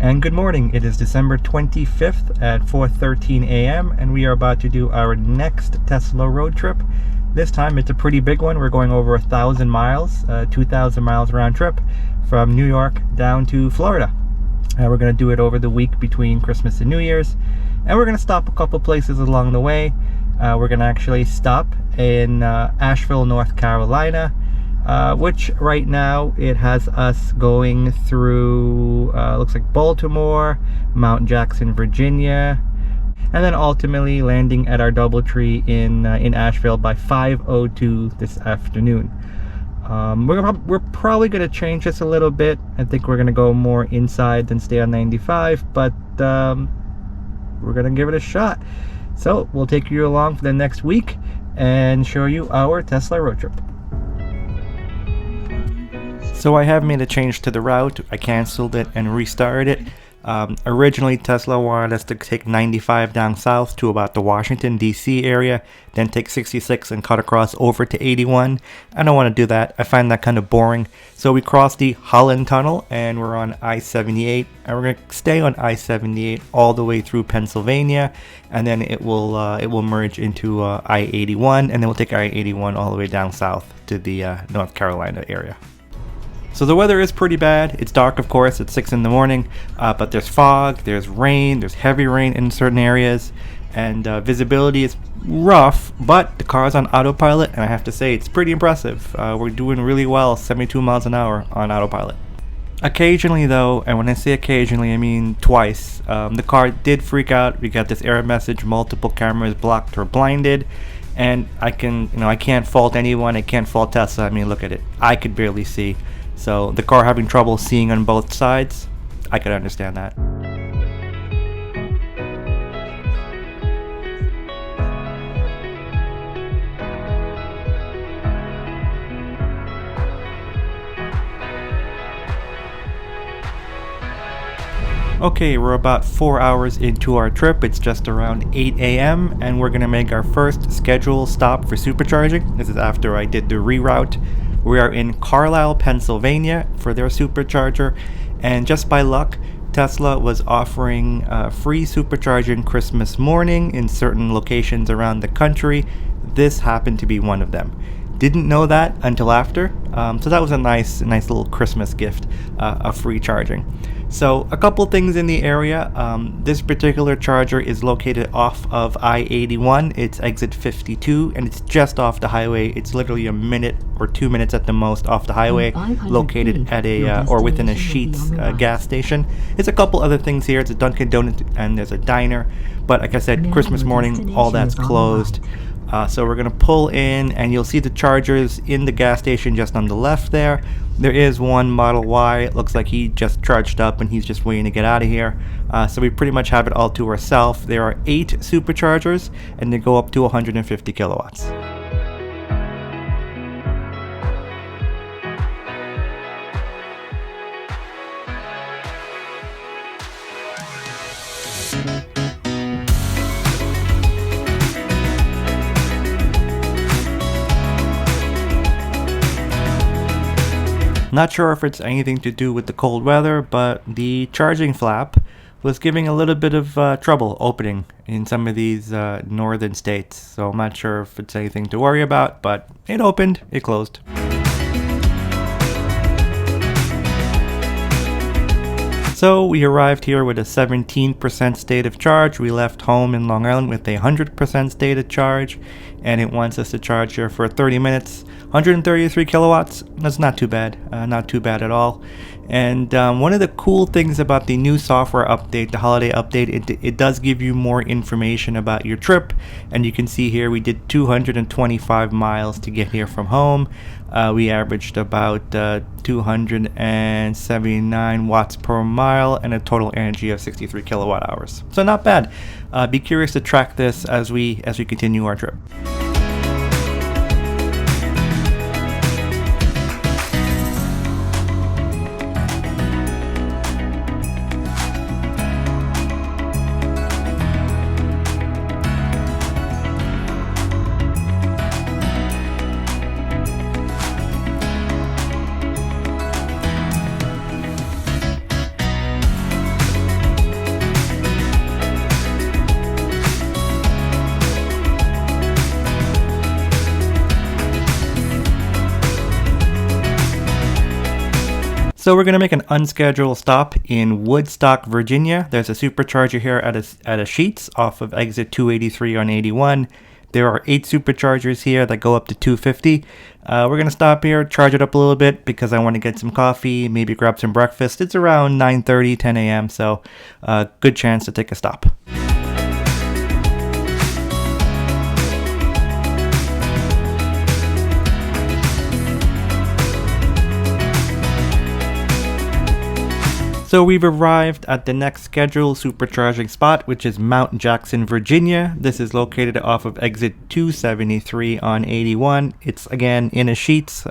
And good morning. It is December 25th at 4:13 a.m. and we are about to do our next Tesla road trip. This time it's a pretty big one. We're going over 1,000 miles, 2,000 miles round trip from New York down to Florida. We're going to do it over the week between Christmas and New Year's, and we're going to stop a couple places along the way. We're going to actually stop in Asheville, North Carolina, which right now it has us going through looks like Baltimore, Mount Jackson, Virginia, and then ultimately landing at our DoubleTree in Asheville by 5:02 this afternoon. We're probably going to change this a little bit. I think we're going to go more inside than stay on 95, but we're going to give it a shot. So we'll take you along for the next week and show you our Tesla road trip. So I have made a change to the route. I canceled it and restarted it. Originally Tesla wanted us to take 95 down south to about the Washington DC area, then take 66 and cut across over to 81. I don't want to do that. I find that kind of boring. So we crossed the Holland tunnel and we're on I-78, and we're going to stay on I-78 all the way through Pennsylvania, and then it will merge into I-81, and then we'll take I-81 all the way down south to the North Carolina area. So the weather is pretty bad. It's dark, of course, at 6 in the morning, but there's fog, there's rain, there's heavy rain in certain areas, and visibility is rough, but the car's on autopilot, and I have to say it's pretty impressive. We're doing really well, 72 miles an hour on autopilot. Occasionally though, and when I say occasionally I mean twice, the car did freak out. We got this error message, multiple cameras blocked or blinded, and I can't fault anyone. I can't fault Tesla. I mean, look at it. I could barely see. So the car having trouble seeing on both sides, I could understand that. Okay, we're about 4 hours into our trip. It's just around 8 a.m. and we're gonna make our first scheduled stop for supercharging. This is after I did the reroute. We are in Carlisle, Pennsylvania for their supercharger, and just by luck, Tesla was offering free supercharging Christmas morning in certain locations around the country. This happened to be one of them. Didn't know that until after, so that was a nice little Christmas gift, of free charging. So a couple things in the area. This particular charger is located off of I-81. It's exit 52, and it's just off the highway. It's literally a minute or 2 minutes at the most off the highway, located at a or within a Sheetz gas station. There's a couple other things here. It's a Dunkin' Donuts and there's a diner, but like I said, Christmas morning, all that's closed. So we're gonna pull in, and you'll see the chargers in the gas station just on the left there. There is one Model Y. It looks like he just charged up and he's just waiting to get out of here. So we pretty much have it all to ourselves. There are 8 superchargers, and they go up to 150 kilowatts. Not sure if it's anything to do with the cold weather, but the charging flap was giving a little bit of trouble opening in some of these northern states. So I'm not sure if it's anything to worry about, but it opened, it closed. So we arrived here with a 17% state of charge. We left home in Long Island with a 100% state of charge, and it wants us to charge here for 30 minutes. 133 kilowatts, that's not too bad, not too bad at all. And one of the cool things about the new software update, the holiday update, it does give you more information about your trip. And you can see here we did 225 miles to get here from home. We averaged about 279 watts per mile and a total energy of 63 kilowatt hours. So not bad. Be curious to track this as we continue our trip. So we're going to make an unscheduled stop in Woodstock, Virginia. There's a supercharger here at a Sheetz off of exit 283 on 81. There are 8 superchargers here that go up to 250. We're going to stop here, charge it up a little bit because I want to get some coffee, maybe grab some breakfast. It's around 9:30, 10 a.m., so good chance to take a stop. So we've arrived at the next scheduled supercharging spot, which is Mount Jackson, Virginia. This is located off of exit 273 on 81. It's again in a Sheetz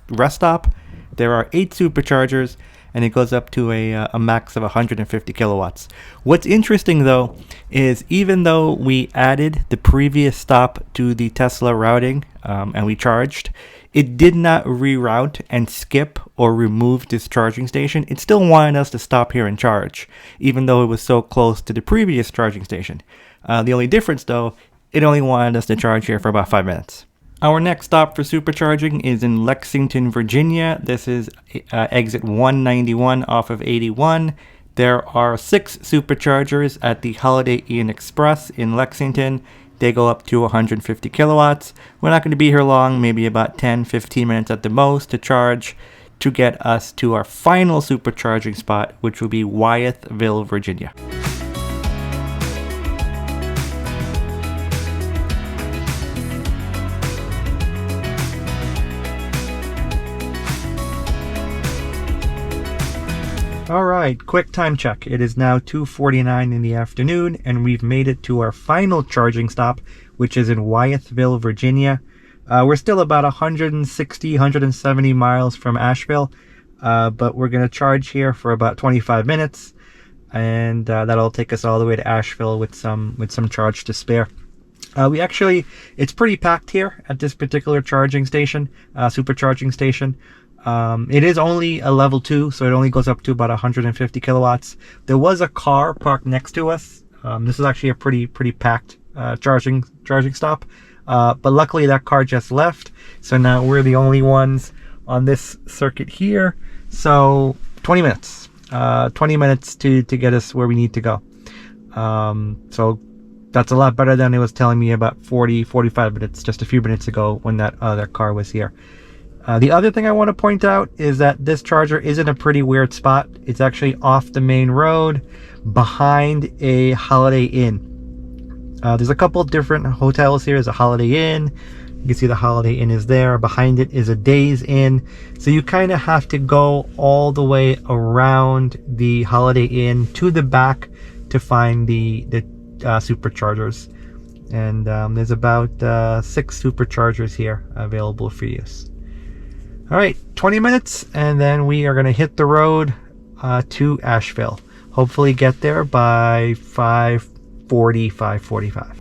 rest stop. There are 8 superchargers, and it goes up to a max of 150 kilowatts. What's interesting though is even though we added the previous stop to the Tesla routing and we charged, it did not reroute and skip or remove this charging station. It still wanted us to stop here and charge, even though it was so close to the previous charging station. The only difference though, it only wanted us to charge here for about 5 minutes. Our next stop for supercharging is in Lexington, Virginia. This is exit 191 off of 81. There are 6 superchargers at the Holiday Inn Express in Lexington. They go up to 150 kilowatts. We're not going to be here long, maybe about 10-15 minutes at the most to charge to get us to our final supercharging spot, which will be Wytheville, Virginia. Alright, quick time check. It is now 2:49 in the afternoon, and we've made it to our final charging stop, which is in Wytheville, Virginia. We're still about 160, 170 miles from Asheville, but we're going to charge here for about 25 minutes, and that'll take us all the way to Asheville with some charge to spare. It's pretty packed here at this particular charging station, supercharging station. It is only a level 2, so it only goes up to about 150 kilowatts. There was a car parked next to us. This is actually a pretty packed charging stop. But luckily that car just left, so now we're the only ones on this circuit here. So 20 minutes. 20 minutes to get us where we need to go. So that's a lot better than it was telling me about 45 minutes just a few minutes ago when that other car was here. The other thing I want to point out is that this charger is in a pretty weird spot. It's actually off the main road behind a Holiday Inn. There's a couple different hotels here. There's a Holiday Inn. You can see the Holiday Inn is there. Behind it is a Days Inn. So you kind of have to go all the way around the Holiday Inn to the back to find the superchargers. And there's about 6 superchargers here available for use. All right, 20 minutes, and then we are going to hit the road to Asheville. Hopefully get there by 5:40, 5:45.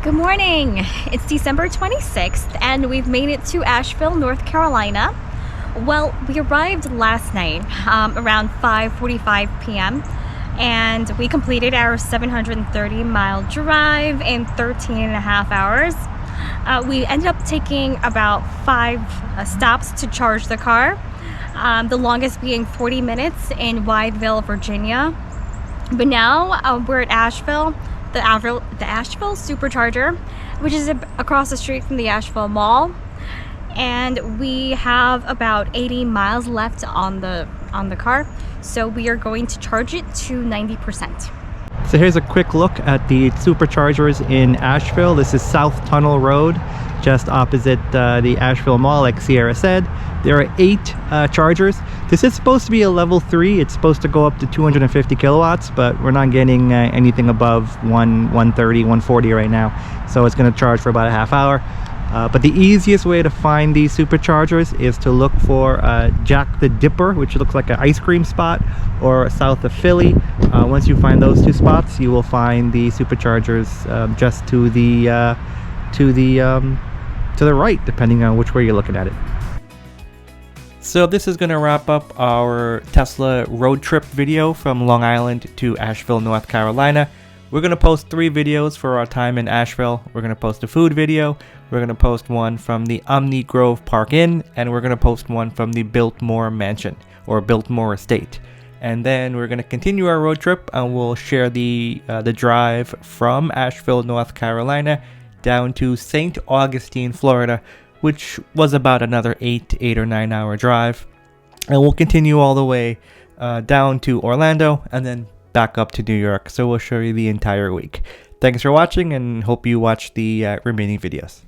Good morning! It's December 26th and we've made it to Asheville, North Carolina. Well, we arrived last night around 5:45 p.m. and we completed our 730-mile drive in 13 and a half hours. We ended up taking about 5 stops to charge the car, the longest being 40 minutes in Wytheville, Virginia. But now we're at Asheville, the Asheville Supercharger, which is across the street from the Asheville Mall. and we have about 80 miles left on the car, so we are going to charge it to 90%. So here's a quick look at the superchargers in Asheville. This is South Tunnel Road, just opposite the Asheville Mall, like Sierra said. There are 8 chargers. This is supposed to be a level 3. It's supposed to go up to 250 kilowatts, but we're not getting anything above 130, 140 right now. So it's going to charge for about a half hour. But the easiest way to find these superchargers is to look for Jack the Dipper, which looks like an ice cream spot, or south of Philly. Once you find those 2 spots, you will find the superchargers just to the right, depending on which way you're looking at it. So this is going to wrap up our Tesla road trip video from Long Island to Asheville, North Carolina. We're going to post 3 videos for our time in Asheville. We're going to post a food video, we're going to post one from the Omni Grove Park Inn, and we're going to post one from the Biltmore Mansion, or Biltmore Estate. And then we're going to continue our road trip, and we'll share the drive from Asheville, North Carolina, down to St. Augustine, Florida, which was about another 8 or 9 hour drive. And we'll continue all the way down to Orlando, and then back up to New York. So we'll show you the entire week. Thanks for watching, and hope you watch the remaining videos.